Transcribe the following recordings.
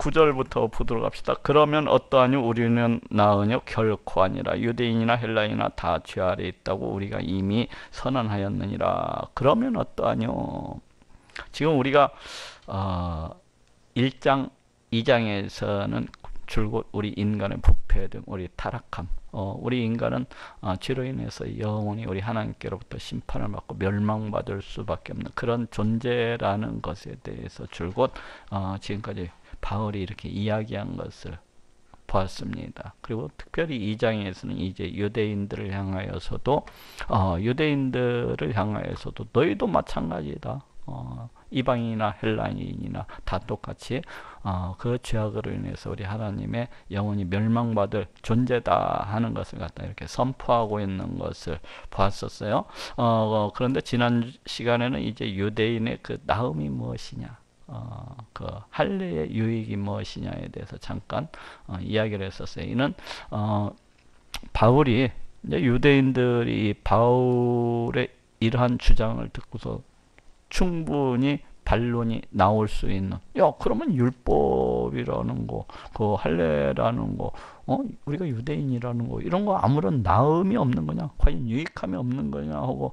9절부터 보도록 합시다. 그러면 어떠하뇨? 우리는 나으뇨? 결코 아니라. 유대인이나 헬라인이나 다 죄 아래 있다고 우리가 이미 선언하였느니라. 그러면 어떠하뇨? 지금 우리가 1장 2장에서는 줄곧 우리 인간의 부패 등 우리 타락함, 우리 인간은 죄로 인해서 영원히 우리 하나님께로부터 심판을 받고 멸망받을 수밖에 없는 그런 존재라는 것에 대해서 줄곧 지금까지 바울이 이렇게 이야기한 것을 보았습니다. 그리고 특별히 2장에서는 이제 유대인들을 향하여서도 너희도 마찬가지다. 이방인이나 헬라인이나 다 똑같이 그 죄악으로 인해서 우리 하나님의 영원히 멸망받을 존재다 하는 것을 갖다 이렇게 선포하고 있는 것을 보았었어요. 그런데 지난 시간에는 이제 유대인의 그 나음이 무엇이냐, 그 할례의 유익이 무엇이냐에 대해서 잠깐 이야기를 했었어요. 이는 바울이 이제 유대인들이 바울의 이러한 주장을 듣고서 충분히 반론이 나올 수 있는, 그러면 율법이라는 거, 그 할례라는 거, 우리가 유대인이라는 거, 이런 거 아무런 나음이 없는 거냐, 과연 유익함이 없는 거냐 하고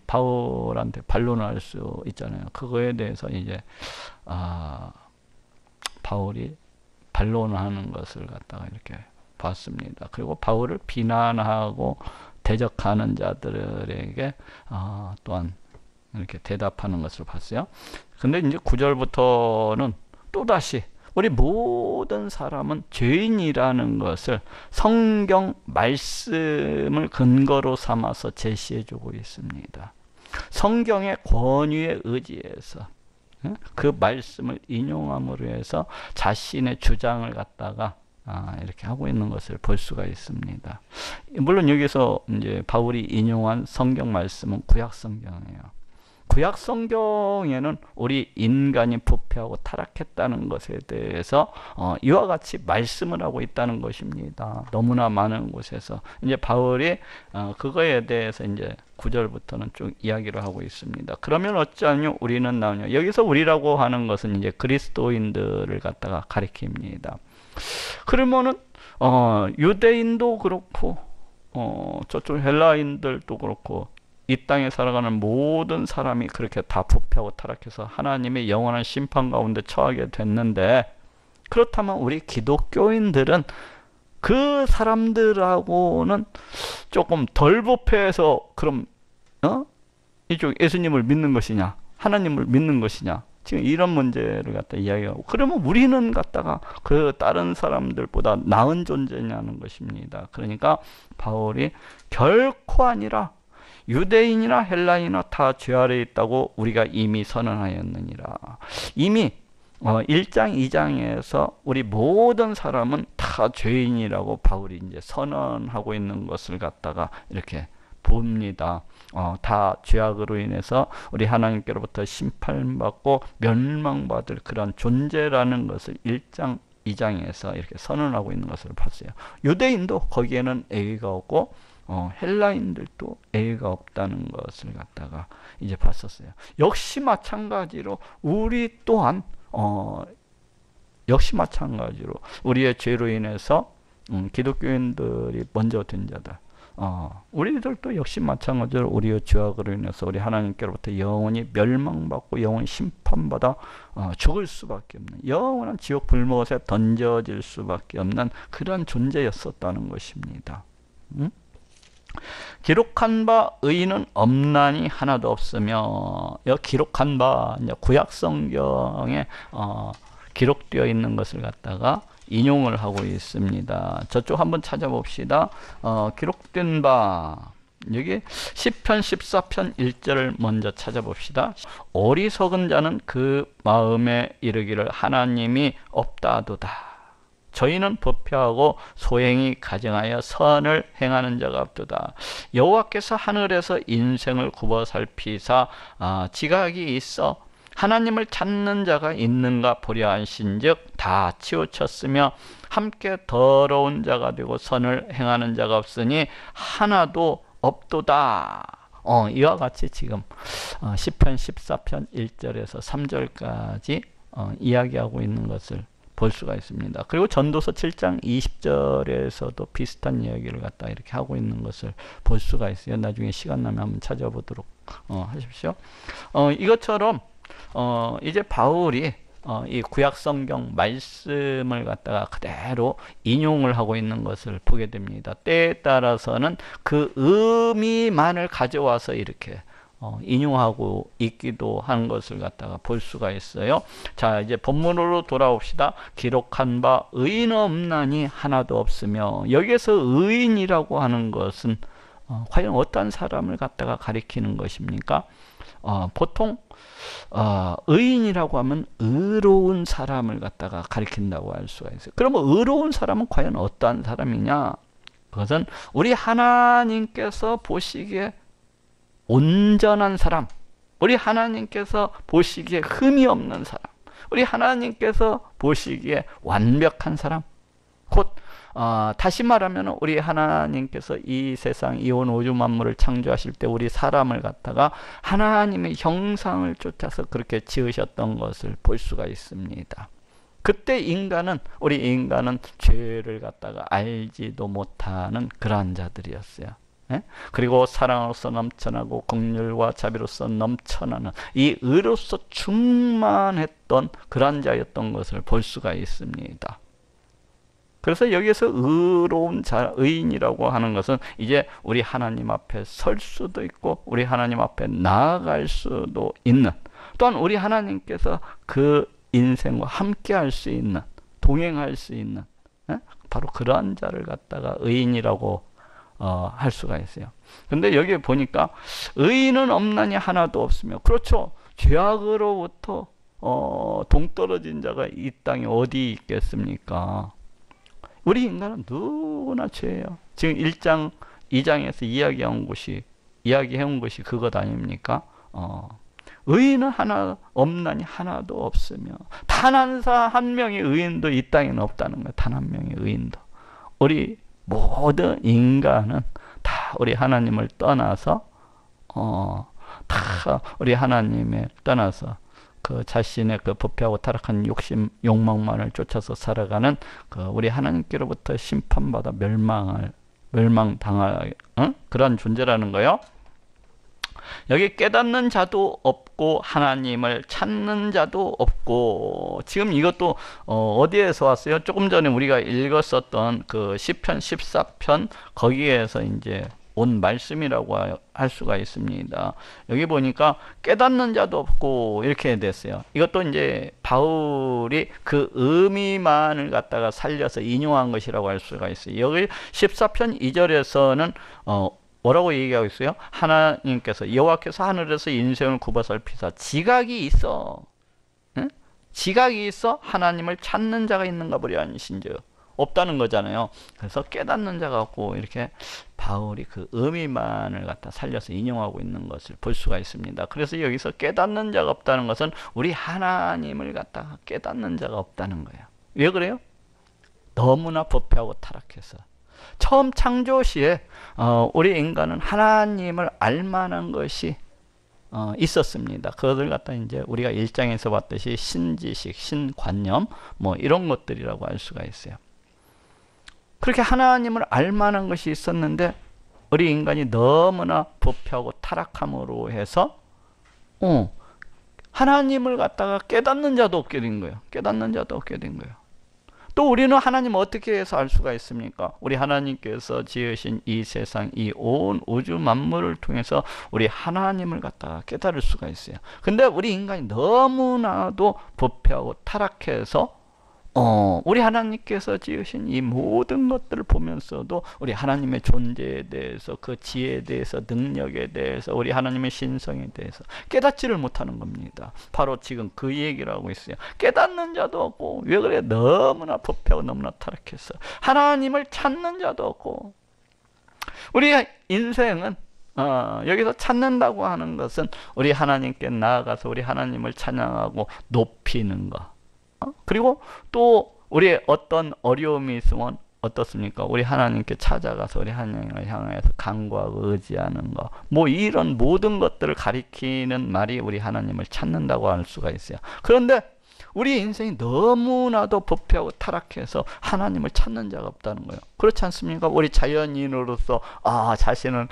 바울한테 반론을 할 수 있잖아요. 그거에 대해서 이제 바울이 반론하는 것을 갖다가 이렇게 봤습니다. 그리고 바울을 비난하고 대적하는 자들에게 또한 이렇게 대답하는 것을 봤어요. 근데 이제 9절부터는 또다시 우리 모든 사람은 죄인이라는 것을 성경 말씀을 근거로 삼아서 제시해주고 있습니다. 성경의 권위에 의지해서 그 말씀을 인용함으로 해서 자신의 주장을 갖다가 이렇게 하고 있는 것을 볼 수가 있습니다. 물론 여기서 이제 바울이 인용한 성경 말씀은 구약 성경이에요. 구약 성경에는 우리 인간이 부패하고 타락했다는 것에 대해서 이와 같이 말씀을 하고 있다는 것입니다. 너무나 많은 곳에서 이제 바울이 그거에 대해서 이제 9절부터는 쭉 이야기를 하고 있습니다. 그러면 어찌하뇨? 우리는 나오뇨? 여기서 우리라고 하는 것은 이제 그리스도인들을 갖다가 가리킵니다. 그러면은 유대인도 그렇고 저쪽 헬라인들도 그렇고 이 땅에 살아가는 모든 사람이 그렇게 다 부패하고 타락해서 하나님의 영원한 심판 가운데 처하게 됐는데, 그렇다면 우리 기독교인들은 그 사람들하고는 조금 덜 부패해서 그럼 이쪽 예수님을 믿는 것이냐, 하나님을 믿는 것이냐, 지금 이런 문제를 갖다 이야기하고, 그러면 우리는 갖다가 그 다른 사람들보다 나은 존재냐는 것입니다. 그러니까 바울이 결코 아니라 유대인이나 헬라인이나 다 죄 아래 있다고 우리가 이미 선언하였느니라. 이미 1장 2장에서 우리 모든 사람은 다 죄인이라고 바울이 이제 선언하고 있는 것을 갖다가 이렇게 봅니다. 다 죄악으로 인해서 우리 하나님께로부터 심판받고 멸망받을 그런 존재라는 것을 1장 2장에서 이렇게 선언하고 있는 것을 봤어요. 유대인도 거기에는 애의가 없고 헬라인들도 애의가 없다는 것을 갖다가 이제 봤었어요. 역시 마찬가지로 우리 또한 우리의 죄로 인해서 기독교인들이 먼저 된 자들, 우리들도 역시 마찬가지로 우리의 죄악으로 인해서 우리 하나님께로부터 영원히 멸망받고 영원히 심판받아 죽을 수밖에 없는, 영원한 지옥 불못에 던져질 수밖에 없는 그런 존재였었다는 것입니다. 기록한 바 의인은 없나니 하나도 없으며, 기록한 바 구약 성경에 기록되어 있는 것을 갖다가 인용을 하고 있습니다. 저쪽 한번 찾아봅시다. 기록된 바, 여기 시편 14편 1절을 먼저 찾아봅시다. 어리석은 자는 그 마음에 이르기를 하나님이 없다도다. 저희는 부패하고 소행이 가증하여 선을 행하는 자가 없도다. 여호와께서 하늘에서 인생을 굽어 살피사 지각이 있어 하나님을 찾는 자가 있는가 보려 하신즉 다 치우쳤으며 함께 더러운 자가 되고 선을 행하는 자가 없으니 하나도 없도다. 이와 같이 지금 시편 14편 1절에서 3절까지 이야기하고 있는 것을 볼 수가 있습니다. 그리고 전도서 7장 20절에서도 비슷한 이야기를 갖다 이렇게 하고 있는 것을 볼 수가 있어요. 나중에 시간 나면 한번 찾아보도록 하십시오. 이것처럼 이제 바울이 이 구약 성경 말씀을 갖다가 그대로 인용을 하고 있는 것을 보게 됩니다. 때에 따라서는 그 의미만을 가져와서 이렇게 인용하고 있기도 한 것을 갖다가 볼 수가 있어요. 자, 이제 본문으로 돌아옵시다. 기록한 바 의인 없나니 하나도 없으며, 여기에서 의인이라고 하는 것은 과연 어떤 사람을 갖다가 가리키는 것입니까? 보통 의인이라고 하면 의로운 사람을 갖다가 가리킨다고 할 수가 있어요. 그러면 의로운 사람은 과연 어떠한 사람이냐? 그것은 우리 하나님께서 보시기에 온전한 사람, 우리 하나님께서 보시기에 흠이 없는 사람, 우리 하나님께서 보시기에 완벽한 사람, 곧 다시 말하면 우리 하나님께서 이 세상 이 온 우주 만물을 창조하실 때 우리 사람을 갖다가 하나님의 형상을 쫓아서 그렇게 지으셨던 것을 볼 수가 있습니다. 그때 우리 인간은 죄를 갖다가 알지도 못하는 그러한 자들이었어요. 예? 그리고 사랑으로서 넘쳐나고 긍휼과 자비로서 넘쳐나는 이 의로서 충만했던 그런 자였던 것을 볼 수가 있습니다. 그래서 여기에서 의로운 자, 의인이라고 하는 것은 이제 우리 하나님 앞에 설 수도 있고 우리 하나님 앞에 나아갈 수도 있는, 또한 우리 하나님께서 그 인생과 함께 할 수 있는, 동행할 수 있는, 바로 그러한 자를 갖다가 의인이라고 할 수가 있어요. 근데 여기 보니까 의인은 없나니 하나도 없으며, 그렇죠. 죄악으로부터 동떨어진 자가 이 땅에 어디 있겠습니까? 우리 인간은 누구나 죄예요. 지금 1장, 2장에서 이야기해온 것이 그것 아닙니까? 의인은 하나 없나니 하나도 없으며, 단 한 명의 의인도 이 땅에는 없다는 거예요. 단 한 명의 의인도. 우리 모든 인간은 다 우리 하나님을 떠나서 다 우리 하나님을 떠나서 그 자신의 그 부패하고 타락한 욕심, 욕망만을 쫓아서 살아가는 그 우리 하나님께로부터 심판받아 멸망당할 그런 존재라는 거예요. 여기 깨닫는 자도 없고 하나님을 찾는 자도 없고, 지금 이것도 어디에서 왔어요? 조금 전에 우리가 읽었었던 그 시편 14편 거기에서 이제 온 말씀이라고 할 수가 있습니다. 여기 보니까 깨닫는 자도 없고 이렇게 됐어요. 이것도 이제 바울이 그 의미만을 갖다가 살려서 인용한 것이라고 할 수가 있어요. 여기 14편 2절에서는 뭐라고 얘기하고 있어요? 하나님께서, 여호와께서 하늘에서 인생을 굽어 살피사 지각이 있어, 응? 지각이 있어 하나님을 찾는 자가 있는가 보리 아니신즉 없다는 거잖아요. 그래서 깨닫는 자가 없고, 이렇게 바울이 그 의미만을 갖다 살려서 인용하고 있는 것을 볼 수가 있습니다. 그래서 여기서 깨닫는 자가 없다는 것은 우리 하나님을 갖다가 깨닫는 자가 없다는 거예요. 왜 그래요? 너무나 부패하고 타락해서. 처음 창조 시에 우리 인간은 하나님을 알만한 것이 있었습니다. 그것을 갖다 이제 우리가 1장에서 봤듯이 신지식, 신관념 뭐 이런 것들이라고 할 수가 있어요. 그렇게 하나님을 알만한 것이 있었는데 우리 인간이 너무나 부패하고 타락함으로 해서 하나님을 갖다가 깨닫는 자도 없게 된 거예요. 깨닫는 자도 없게 된 거예요. 또 우리는 하나님을 어떻게 해서 알 수가 있습니까? 우리 하나님께서 지으신 이 세상, 이 온 우주 만물을 통해서 우리 하나님을 갖다가 깨달을 수가 있어요. 근데 우리 인간이 너무나도 부패하고 타락해서 우리 하나님께서 지으신 이 모든 것들을 보면서도 우리 하나님의 존재에 대해서, 그 지혜에 대해서, 능력에 대해서, 우리 하나님의 신성에 대해서 깨닫지를 못하는 겁니다. 바로 지금 그 얘기를 하고 있어요. 깨닫는 자도 없고, 왜 그래? 너무나 부패하고 너무나 타락해서 하나님을 찾는 자도 없고. 우리 인생은 여기서 찾는다고 하는 것은 우리 하나님께 나아가서 우리 하나님을 찬양하고 높이는 것, 그리고 또 우리의 어떤 어려움이 있으면 어떻습니까? 우리 하나님께 찾아가서 우리 하나님을 향해서 간구하고 의지하는 것, 뭐 이런 모든 것들을 가리키는 말이 우리 하나님을 찾는다고 할 수가 있어요. 그런데 우리 인생이 너무나도 부패하고 타락해서 하나님을 찾는 자가 없다는 거예요. 그렇지 않습니까? 우리 자연인으로서 자신은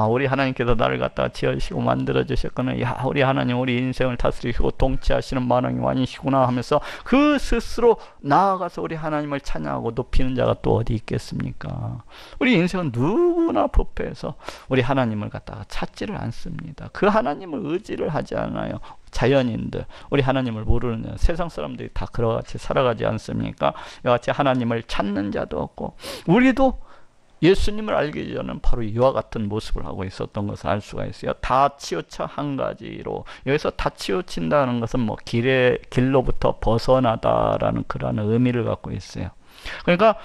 우리 하나님께서 나를 갖다가 지으시고 만들어 주셨거나, 야, 우리 하나님 우리 인생을 다스리시고 통치하시는 만왕의 왕이시구나 하면서 그 스스로 나아가서 우리 하나님을 찬양하고 높이는 자가 또 어디 있겠습니까? 우리 인생은 누구나 부패해서 우리 하나님을 갖다가 찾지를 않습니다. 그 하나님을 의지를 하지 않아요. 자연인들, 우리 하나님을 모르는 세상 사람들이 다 그와 같이 살아가지 않습니까? 이와 같이 하나님을 찾는 자도 없고, 우리도 예수님을 알기 전에는 바로 이와 같은 모습을 하고 있었던 것을 알 수가 있어요. 다 치우쳐 한 가지로. 여기서 다 치우친다는 것은 뭐 길로부터 벗어나다라는 그런 의미를 갖고 있어요. 그러니까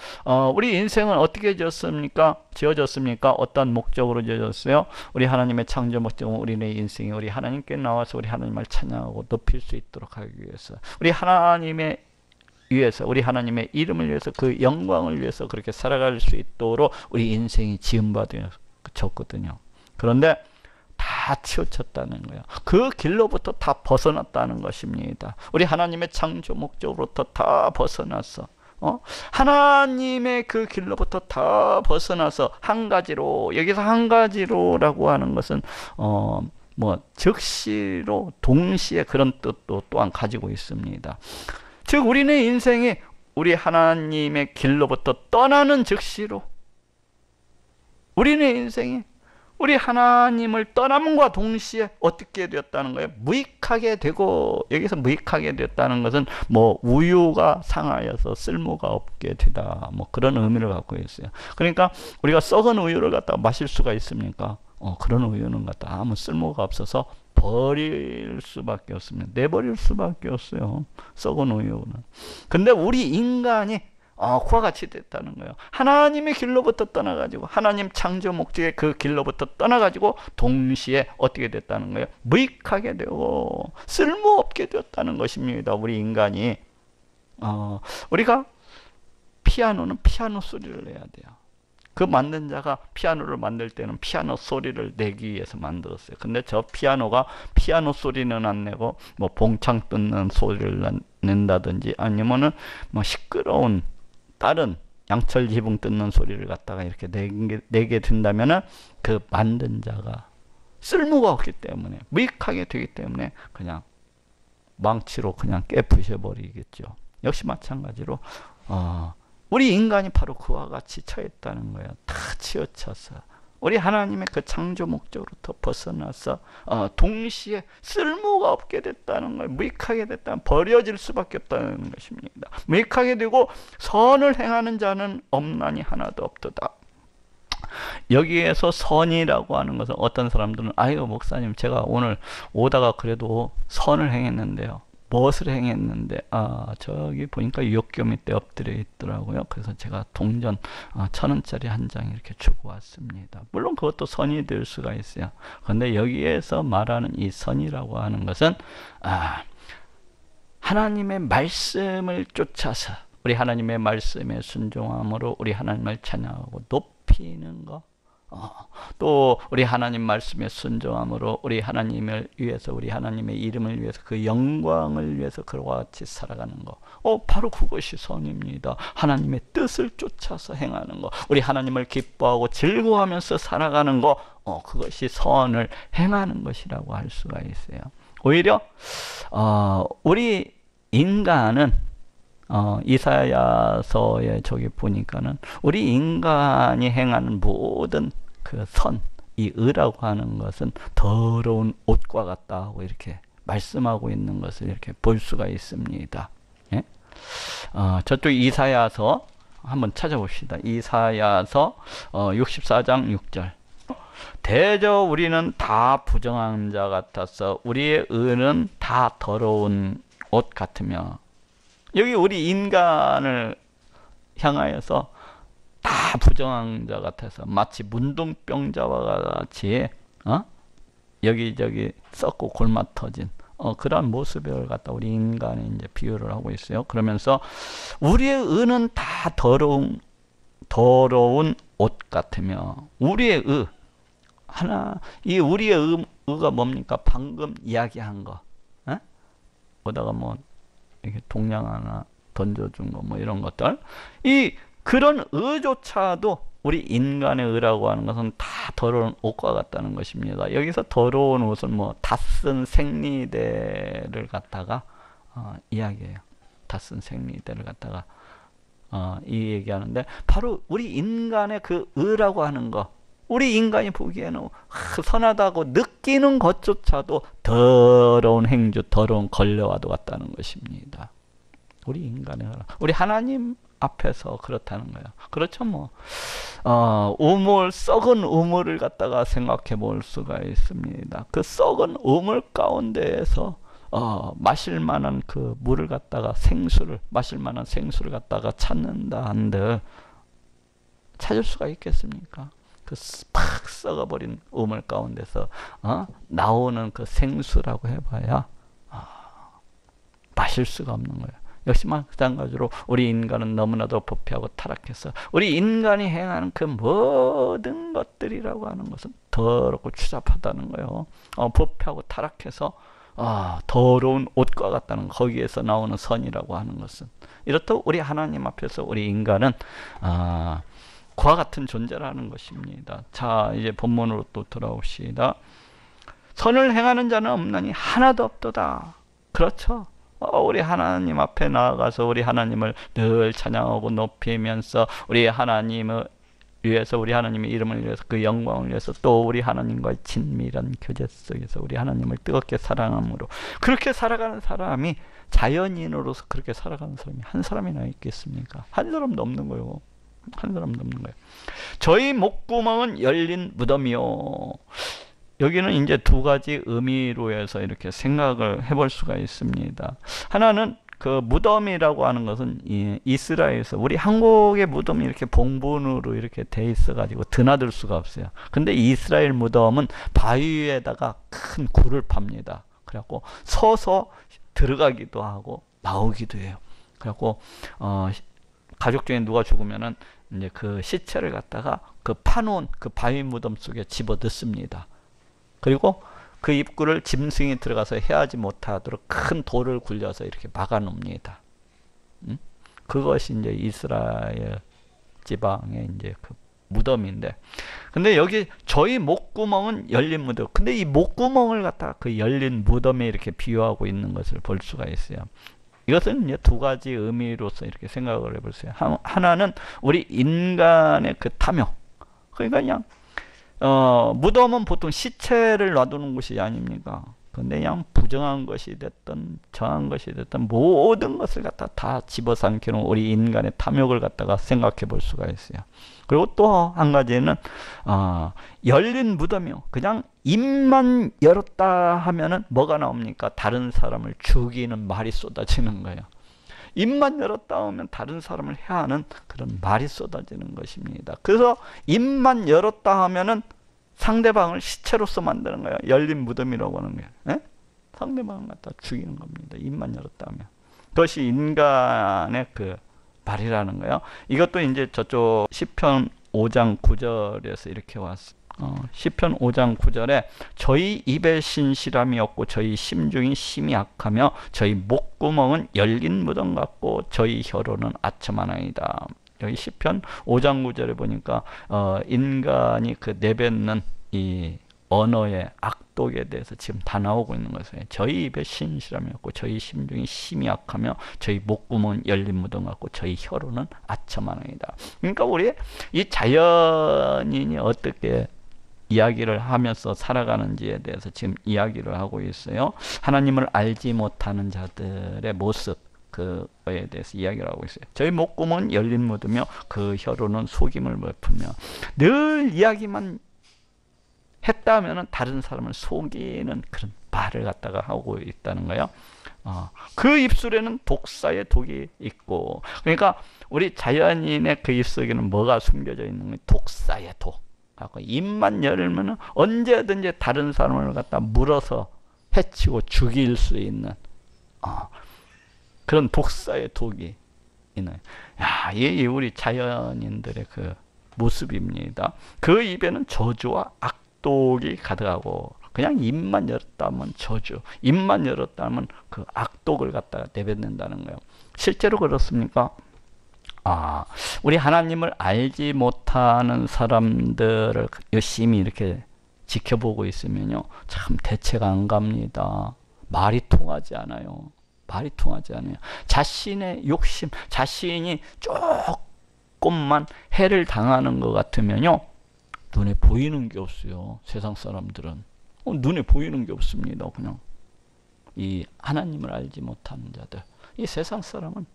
우리 인생은 어떻게 지어졌습니까? 어떤 목적으로 지어졌어요? 우리 하나님의 창조 목적은 우리의 인생이 우리 하나님께 나와서 우리 하나님을 찬양하고 높일 수 있도록 하기 위해서, 우리 하나님의 위해서, 우리 하나님의 이름을 위해서, 그 영광을 위해서 그렇게 살아갈 수 있도록 우리 인생이 지음받았거든요. 그런데 다 치우쳤다는 거예요. 그 길로부터 다 벗어났다는 것입니다. 우리 하나님의 창조 목적으로부터 다 벗어났어. 하나님의 그 길로부터 다 벗어나서 한 가지로, 여기서 한 가지로라고 하는 것은 즉시로 동시에 그런 뜻도 또한 가지고 있습니다. 즉 우리는 인생이 우리 하나님의 길로부터 떠나는 즉시로, 우리는 인생이 우리 하나님을 떠남과 동시에 어떻게 되었다는 거예요? 무익하게 되고, 여기서 무익하게 되었다는 것은 우유가 상하여서 쓸모가 없게 되다, 그런 의미를 갖고 있어요. 그러니까 우리가 썩은 우유를 갖다가 마실 수가 있습니까? 그런 우유는 갖다가 아무 쓸모가 없어서 버릴 수밖에 없습니다. 내버릴 수밖에 없어요, 썩은 우유는. 근데 우리 인간이 그와 같이 됐다는 거예요. 하나님의 길로부터 떠나가지고, 하나님 창조 목적의 그 길로부터 떠나가지고 동시에 어떻게 됐다는 거예요? 무익하게 되고 쓸모없게 되었다는 것입니다. 우리 인간이. 우리가 피아노는 피아노 소리를 내야 돼요. 그 만든 자가 피아노를 만들 때는 피아노 소리를 내기 위해서 만들었어요. 근데 저 피아노가 피아노 소리는 안 내고 봉창 뜯는 소리를 낸다든지, 아니면은 시끄러운 다른 양철 지붕 뜯는 소리를 갖다가 이렇게 내게 된다면은 그 만든 자가 쓸모가 없기 때문에, 무익하게 되기 때문에 그냥 망치로 그냥 깨부셔 버리겠죠. 역시 마찬가지로 우리 인간이 바로 그와 같이 처했다는 거예요. 다 치우쳐서 우리 하나님의 그 창조 목적으로부터 벗어나서 동시에 쓸모가 없게 됐다는 거예요. 무익하게 됐다, 버려질 수밖에 없다는 것입니다. 무익하게 되고 선을 행하는 자는 없나니 하나도 없도다. 여기에서 선이라고 하는 것은, 어떤 사람들은 아유 목사님, 제가 오늘 오다가 그래도 선을 행했는데요, 무엇을 행했는데, 저기 보니까 유혹교 밑에 엎드려 있더라고요. 그래서 제가 동전 1,000원짜리 한 장 이렇게 주고 왔습니다. 물론 그것도 선이 될 수가 있어요. 그런데 여기에서 말하는 이 선이라고 하는 것은 하나님의 말씀을 쫓아서, 우리 하나님의 말씀에 순종함으로 우리 하나님을 찬양하고 높이는 것, 또 우리 하나님 말씀에 순종함으로 우리 하나님을 위해서, 우리 하나님의 이름을 위해서, 그 영광을 위해서 그와 같이 살아가는 것, 바로 그것이 선입니다. 하나님의 뜻을 쫓아서 행하는 것, 우리 하나님을 기뻐하고 즐거워하면서 살아가는 것, 그것이 선을 행하는 것이라고 할 수가 있어요. 오히려 우리 인간은 이사야서에 저기 보니까는 우리 인간이 행하는 모든 그 선, 이 의라고 하는 것은 더러운 옷과 같다고 이렇게 말씀하고 있는 것을 이렇게 볼 수가 있습니다. 예? 저쪽 이사야서 한번 찾아봅시다. 이사야서 64장 6절. 대저 우리는 다 부정한 자 같아서 우리의 의는 다 더러운 옷 같으며, 여기 우리 인간을 향하여서 다 부정한 자 같아서 마치 문둥병자와 같이 여기저기 썩고 골마 터진 그러한 모습을 갖다 우리 인간이 이제 비유를 하고 있어요. 그러면서 우리의 의는 다 더러운 옷 같으며, 우리의 의, 이 우리의 의가 뭡니까? 방금 이야기한 거. 오다가 이렇게 동량 하나 던져준 거 뭐 이런 것들, 이 그런 의조차도 우리 인간의 의라고 하는 것은 다 더러운 옷과 같다는 것입니다. 여기서 더러운 옷은 뭐 닷슨 생리대를 갖다가 이야기해요. 닷슨 생리대를 갖다가 이 얘기하는데, 바로 우리 인간의 그 의라고 하는 거, 우리 인간이 보기에는 선하다고 느끼는 것조차도 더러운 행주, 더러운 걸레와도 같다는 것입니다. 우리 인간의 의라, 우리 하나님 앞에서 그렇다는 거예요. 그렇죠, 뭐 우물, 썩은 우물을 갖다가 생각해 볼 수가 있습니다. 그 썩은 우물 가운데에서 마실 만한 그 물을 갖다가 마실 만한 생수를 갖다가 찾는다 한들 찾을 수가 있겠습니까? 그 팍 썩어버린 우물 가운데서 나오는 그 생수라고 해봐야 마실 수가 없는 거예요. 역시 마찬가지로 우리 인간은 너무나도 부패하고 타락해서 우리 인간이 행하는 그 모든 것들이라고 하는 것은 더럽고 추잡하다는 거예요. 부패하고 타락해서 더러운 옷과 같다는, 거기에서 나오는 선이라고 하는 것은, 이렇듯 우리 하나님 앞에서 우리 인간은 그와 같은 존재라는 것입니다. 자, 이제 본문으로 또 돌아옵시다. 선을 행하는 자는 없나니 하나도 없도다. 그렇죠. 우리 하나님 앞에 나아가서 우리 하나님을 늘 찬양하고 높이면서 우리 하나님을 위해서, 우리 하나님의 이름을 위해서, 그 영광을 위해서, 또 우리 하나님과의 친밀한 교제 속에서 우리 하나님을 뜨겁게 사랑함으로 그렇게 살아가는 사람이, 자연인으로서 그렇게 살아가는 사람이 한 사람이나 있겠습니까? 한 사람도 없는 거예요. 한 사람도 없는 거예요. 저희 목구멍은 열린 무덤이요. 여기는 이제 두 가지 의미로 해서 이렇게 생각을 해볼 수가 있습니다. 하나는 그 무덤이라고 하는 것은 이스라엘에서, 우리 한국의 무덤이 이렇게 봉분으로 이렇게 돼 있어 가지고 드나들 수가 없어요. 근데 이스라엘 무덤은 바위 위에다가 큰 굴을 팝니다. 그래갖고 서서 들어가기도 하고 나오기도 해요. 그래갖고 가족 중에 누가 죽으면은 이제 그 시체를 갖다가 그 파놓은 그 바위 무덤 속에 집어 넣습니다. 그리고 그 입구를 짐승이 들어가서 헤하지 못하도록 큰 돌을 굴려서 이렇게 막아 놓습니다. 그것이 이제 이스라엘 지방의 이제 그 무덤인데, 근데 여기 저희 목구멍은 열린 무덤. 근데 이 목구멍을 갖다가 그 열린 무덤에 이렇게 비유하고 있는 것을 볼 수가 있어요. 이것은 이제 두 가지 의미로서 이렇게 생각을 해보세요. 하나는 우리 인간의 그 탐욕. 그러니까 그냥 무덤은 보통 시체를 놔두는 곳이 아닙니까? 근데 그냥 부정한 것이 됐든 정한 것이 됐든 모든 것을 갖다 다 집어삼키는 우리 인간의 탐욕을 갖다가 생각해 볼 수가 있어요. 그리고 또 한 가지는 열린 무덤이요. 그냥 입만 열었다 하면은 뭐가 나옵니까? 다른 사람을 죽이는 말이 쏟아지는 거예요. 입만 열었다 하면 다른 사람을 해하는 그런 말이 쏟아지는 것입니다. 그래서 입만 열었다 하면은 상대방을 시체로서 만드는 거예요. 열린 무덤이라고 하는 거예요. 에? 상대방을 갖다 죽이는 겁니다. 입만 열었다 하면. 그것이 인간의 그 말이라는 거예요. 이것도 이제 저쪽 시편 5장 9절에서 이렇게 왔어요. 시편 5장 9절에 저희 입에 신실함이 없고 저희 심중이 심히 악하며 저희 목구멍은 열린 무덤 같고 저희 혀로는 아첨하나이다. 여기 시편 5장 9절에 보니까 인간이 그 내뱉는 이 언어의 악독에 대해서 지금 다 나오고 있는 것이에요. 저희 입에 신실함이 없고 저희 심중이 심히 악하며 저희 목구멍은 열린 무덤 같고 저희 혀로는 아첨하나이다. 그러니까 우리 이 자연인이 어떻게 이야기를 하면서 살아가는지에 대해서 지금 이야기를 하고 있어요. 하나님을 알지 못하는 자들의 모습, 그거에 대해서 이야기를 하고 있어요. 저희 목구멍은 열린 무덤이며 그 혀로는 속임을 베풀며, 늘 이야기만 했다 하면은 다른 사람을 속이는 그런 말을 갖다가 하고 있다는 거예요. 그 입술에는 독사의 독이 있고, 그러니까 우리 자연인의 그 입속에는 뭐가 숨겨져 있는 거예요? 독사의 독. 입만 열면은 언제든지 다른 사람을 갖다 물어서 해치고 죽일 수 있는 그런 독사의 독이 있는. 야, 이 우리 자연인들의 그 모습입니다. 그 입에는 저주와 악독이 가득하고, 그냥 입만 열었다 하면 저주, 입만 열었다 하면 그 악독을 갖다가 내뱉는다는 거예요. 실제로 그렇습니까? 우리 하나님을 알지 못하는 사람들을 열심히 이렇게 지켜보고 있으면요, 참 대책 안 갑니다. 말이 통하지 않아요. 말이 통하지 않아요. 자신의 욕심, 자신이 조금만 해를 당하는 것 같으면요, 눈에 보이는 게 없어요. 세상 사람들은 눈에 보이는 게 없습니다. 그냥 이 하나님을 알지 못하는 자들, 이 세상 사람은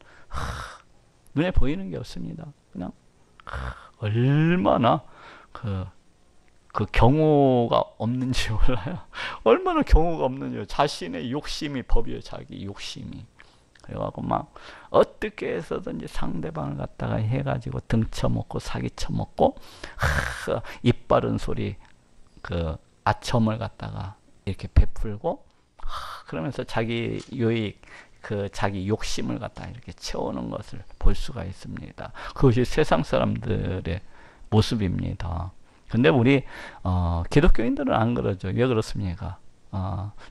눈에 보이는 게 없습니다. 그냥 얼마나 그 경우가 없는지 몰라요. 얼마나 경우가 없는지. 자신의 욕심이 법이에요. 자기 욕심이. 그래갖고 막 어떻게 해서든지 상대방을 갖다가 해가지고 등쳐먹고 사기쳐먹고 입 바른 소리 그 아첨을 갖다가 이렇게 베풀고 그러면서 자기 유익 그 자기 욕심을 갖다가 이렇게 채우는 것을 볼 수가 있습니다. 그것이 세상 사람들의 모습입니다. 근데 우리 기독교인들은 안 그러죠. 왜 그렇습니까?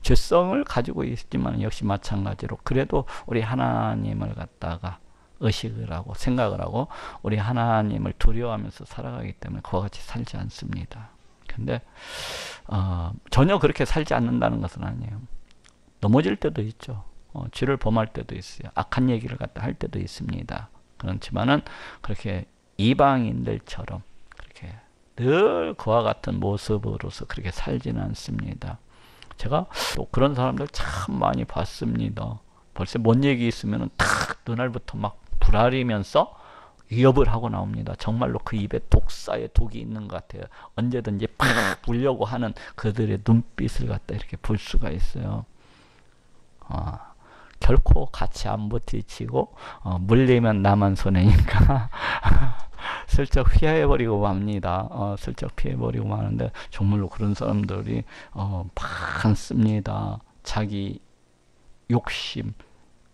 죄성을 가지고 있지만 역시 마찬가지로 그래도 우리 하나님을 갖다가 의식을 하고 생각을 하고 우리 하나님을 두려워하면서 살아가기 때문에 그와 같이 살지 않습니다. 근데 전혀 그렇게 살지 않는다는 것은 아니에요. 넘어질 때도 있죠. 죄를 범할 때도 있어요. 악한 얘기를 갖다 할 때도 있습니다. 그렇지만은 그렇게 이방인들처럼 그렇게 늘 그와 같은 모습으로서 그렇게 살지는 않습니다. 제가 또 그런 사람들 참 많이 봤습니다. 벌써 뭔 얘기 있으면은 탁 눈알부터 막 부라리면서 위협을 하고 나옵니다. 정말로 그 입에 독사의 독이 있는 것 같아요. 언제든지 팍 불려고 하는 그들의 눈빛을 갖다 이렇게 볼 수가 있어요. 결코 같이 안 부딪히고 물리면 나만 손해니까 슬쩍 피해버리고 맙니다. 슬쩍 피해버리고 마는데 정말로 그런 사람들이 많습니다. 자기 욕심,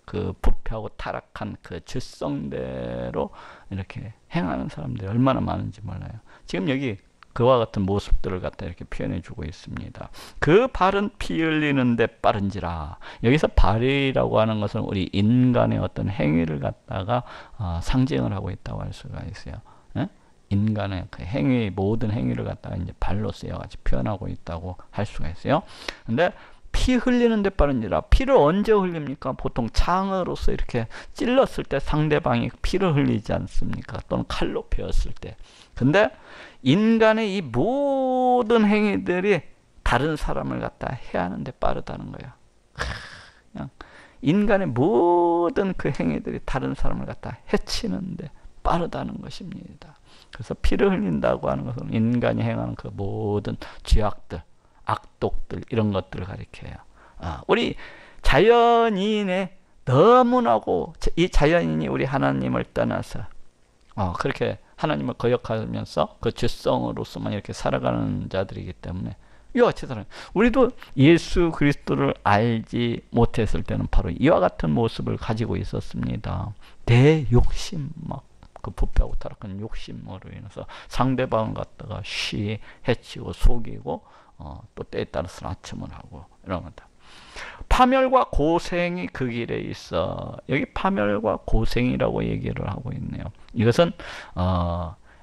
그 부패하고 타락한 그 죄성대로 이렇게 행하는 사람들이 얼마나 많은지 몰라요. 지금 여기 그와 같은 모습들을 갖다 이렇게 표현해 주고 있습니다. 그 발은 피 흘리는데 빠른지라. 여기서 발이라고 하는 것은 우리 인간의 어떤 행위를 갖다가 상징을 하고 있다고 할 수가 있어요. 예? 인간의 그 행위, 모든 행위를 갖다가 이제 발로 쓰여가지고 표현하고 있다고 할 수가 있어요. 근데 피 흘리는데 빠른지라. 피를 언제 흘립니까? 보통 창으로서 이렇게 찔렀을 때 상대방이 피를 흘리지 않습니까? 또는 칼로 베었을 때. 근데 인간의 이 모든 행위들이 다른 사람을 갖다 해하는데 빠르다는 거예요. 그냥 인간의 모든 그 행위들이 다른 사람을 갖다 해치는데 빠르다는 것입니다. 그래서 피를 흘린다고 하는 것은 인간이 행하는 그 모든 죄악들, 악독들 이런 것들을 가리켜요. 우리 자연인의 너무나고 이 자연인이 우리 하나님을 떠나서 그렇게 하나님을 거역하면서 그 죄성으로서만 이렇게 살아가는 자들이기 때문에 이와 같이 살아요. 우리도 예수 그리스도를 알지 못했을 때는 바로 이와 같은 모습을 가지고 있었습니다. 내 욕심 막 그 부패하고 타락한 욕심으로 인해서 상대방을 갖다가 해치고 속이고 또 때에 따라서 아첨을 하고 이런 겁니다. 파멸과 고생이 그 길에 있어. 여기 파멸과 고생이라고 얘기를 하고 있네요. 이것은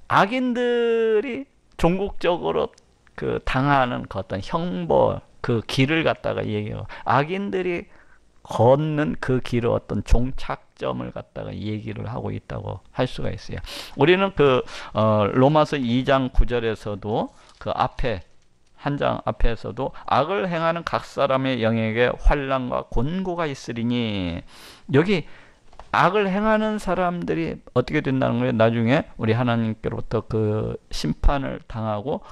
악인들이 종국적으로 그 당하는 그 어떤 형벌, 그 길을 갖다가 얘기해요. 악인들이 걷는 그 길의 어떤 종착점을 갖다가 얘기를 하고 있다고 할 수가 있어요. 우리는 그 로마서 2장 9절에서도 그 앞에 한 장 앞에서도 악을 행하는 각 사람의 영에게 환난과 곤고가 있으리니, 여기 악을 행하는 사람들이 어떻게 된다는 거예요? 나중에 우리 하나님께로부터 그 심판을 당하고